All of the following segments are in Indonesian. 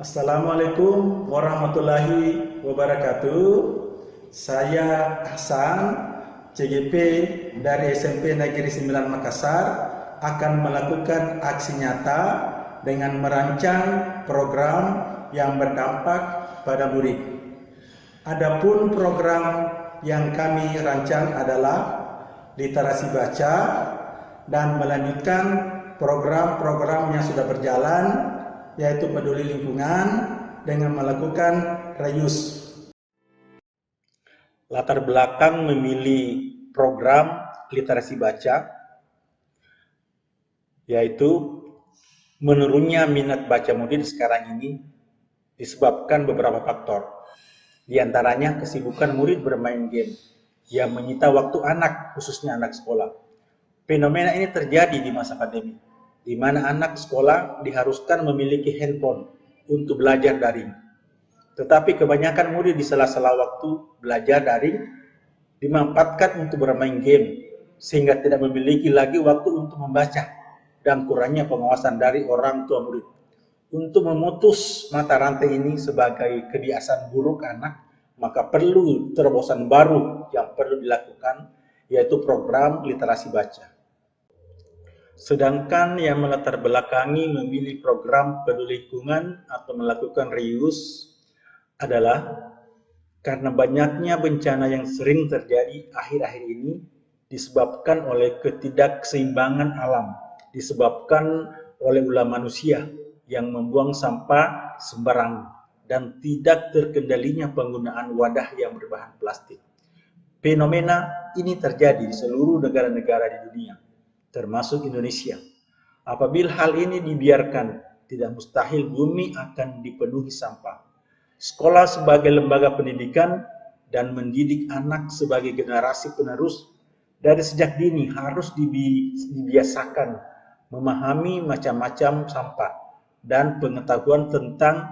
Assalamualaikum warahmatullahi wabarakatuh. Saya Hasan, CGP dari SMP Negeri 9 Makassar akan melakukan aksi nyata dengan merancang program yang berdampak pada murid. Adapun program yang kami rancang adalah literasi baca dan melanjutkan program-program yang sudah berjalan, yaitu peduli lingkungan dengan melakukan reuse. Latar belakang memilih program literasi baca yaitu menurunnya minat baca murid sekarang ini disebabkan beberapa faktor. Di antaranya kesibukan murid bermain game yang menyita waktu anak, khususnya anak sekolah. Fenomena ini terjadi di masa pandemi, di mana anak sekolah diharuskan memiliki handphone untuk belajar daring. Tetapi kebanyakan murid di sela-sela waktu belajar daring dimanfaatkan untuk bermain game, sehingga tidak memiliki lagi waktu untuk membaca dan kurangnya pengawasan dari orang tua murid. Untuk memutus mata rantai ini sebagai kebiasaan buruk anak, maka perlu terobosan baru yang perlu dilakukan, yaitu program literasi baca. Sedangkan yang melatar belakangi memilih program peduli lingkungan atau melakukan reuse adalah karena banyaknya bencana yang sering terjadi akhir-akhir ini disebabkan oleh ketidakseimbangan alam, disebabkan oleh ulah manusia yang membuang sampah sembarangan dan tidak terkendalinya penggunaan wadah yang berbahan plastik. Fenomena ini terjadi di seluruh negara-negara di dunia, termasuk Indonesia. Apabila hal ini dibiarkan, tidak mustahil bumi akan dipenuhi sampah. Sekolah sebagai lembaga pendidikan dan mendidik anak sebagai generasi penerus dari sejak dini harus dibiasakan memahami macam-macam sampah dan pengetahuan tentang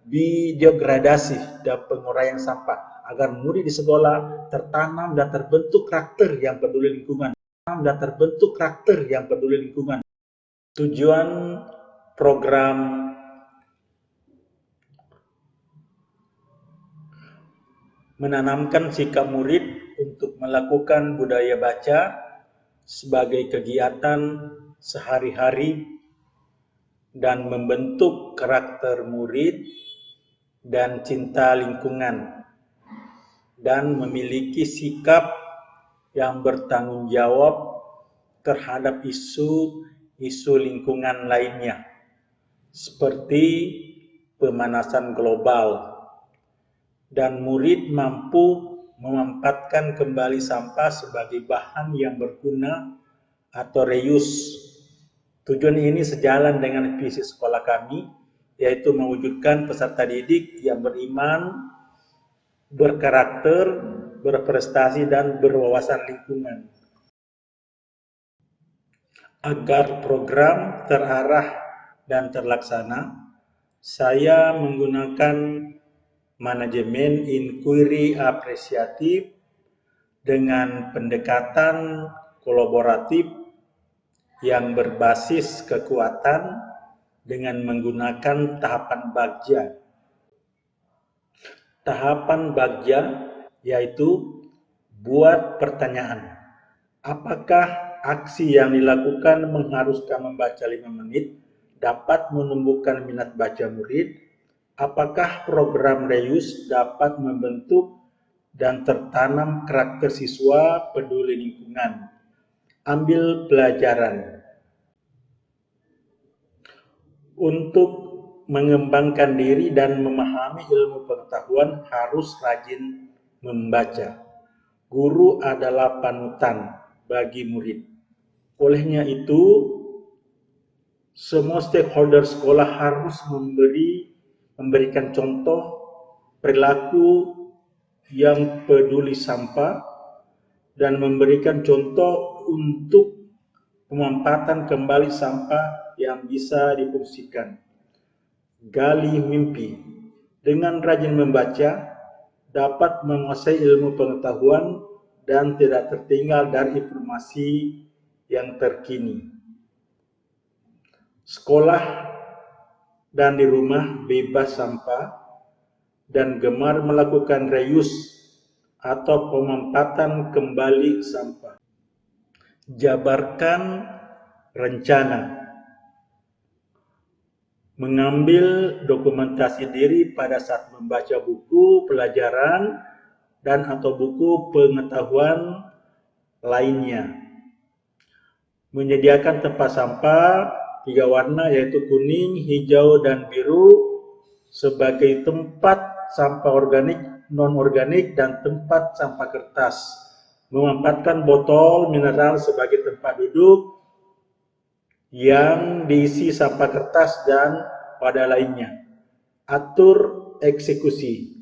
biodegradasi dan penguraian sampah agar murid di sekolah tertanam dan terbentuk karakter yang peduli lingkungan. Tujuan program menanamkan sikap murid untuk melakukan budaya baca sebagai kegiatan sehari-hari dan membentuk karakter murid dan cinta lingkungan dan memiliki sikap yang bertanggung jawab terhadap isu lingkungan lainnya seperti pemanasan global, dan murid mampu memanfaatkan kembali sampah sebagai bahan yang berguna atau reuse. Tujuan ini sejalan dengan visi sekolah kami, yaitu mewujudkan peserta didik yang beriman, berkarakter, berprestasi, dan berwawasan lingkungan. Agar program terarah dan terlaksana, saya menggunakan manajemen inquiry apresiatif dengan pendekatan kolaboratif yang berbasis kekuatan dengan menggunakan tahapan bagja. Tahapan bagja yaitu buat pertanyaan. Apakah aksi yang dilakukan mengharuskan membaca 5 menit dapat menumbuhkan minat baca murid? Apakah program reuse dapat membentuk dan tertanam karakter siswa peduli lingkungan? Ambil pelajaran. Untuk mengembangkan diri dan memahami ilmu pengetahuan harus rajin membaca. Guru adalah panutan bagi murid. Olehnya itu, semua stakeholder sekolah harus memberikan contoh perilaku yang peduli sampah dan memberikan contoh untuk pemanfaatan kembali sampah yang bisa difungsikan. Gali mimpi. Dengan rajin membaca, dapat menguasai ilmu pengetahuan dan tidak tertinggal dari informasi yang terkini. Sekolah dan di rumah bebas sampah dan gemar melakukan reuse atau pemanfaatan kembali sampah. Jabarkan rencana. Mengambil dokumentasi diri pada saat membaca buku pelajaran dan atau buku pengetahuan lainnya. Menyediakan tempat sampah 3 warna yaitu kuning, hijau, dan biru sebagai tempat sampah organik, non-organik, dan tempat sampah kertas. Memanfaatkan botol mineral sebagai tempat duduk yang diisi sampah kertas dan pada lainnya. Atur eksekusi.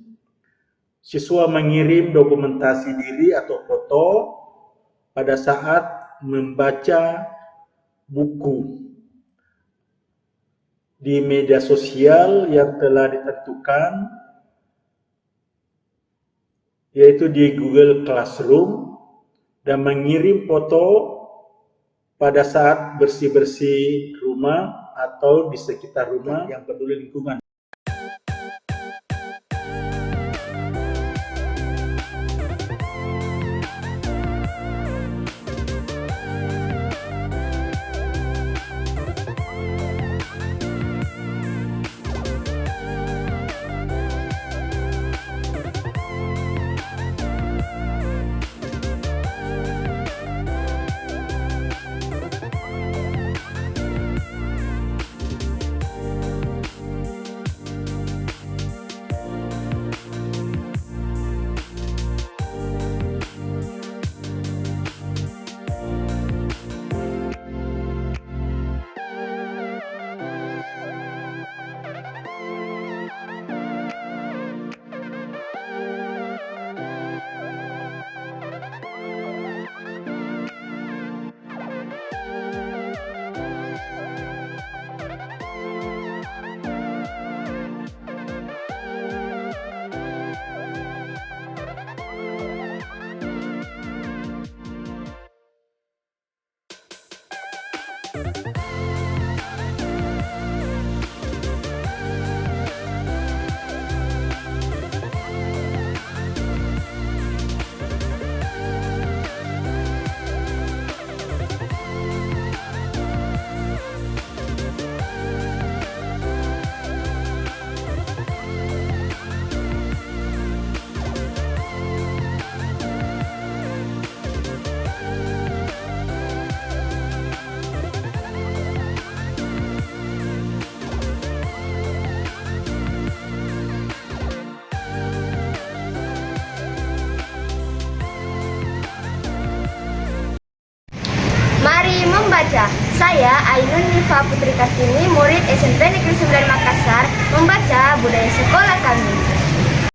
Siswa mengirim dokumentasi diri atau foto pada saat membaca buku di media sosial yang telah ditentukan, yaitu di Google Classroom, dan mengirim foto pada saat bersih-bersih rumah atau di sekitar rumah yang peduli lingkungan. Mari membaca. Saya Ainun Nifa Putri Kartini, murid SMP Negeri 9 Makassar, membaca budaya sekolah kami.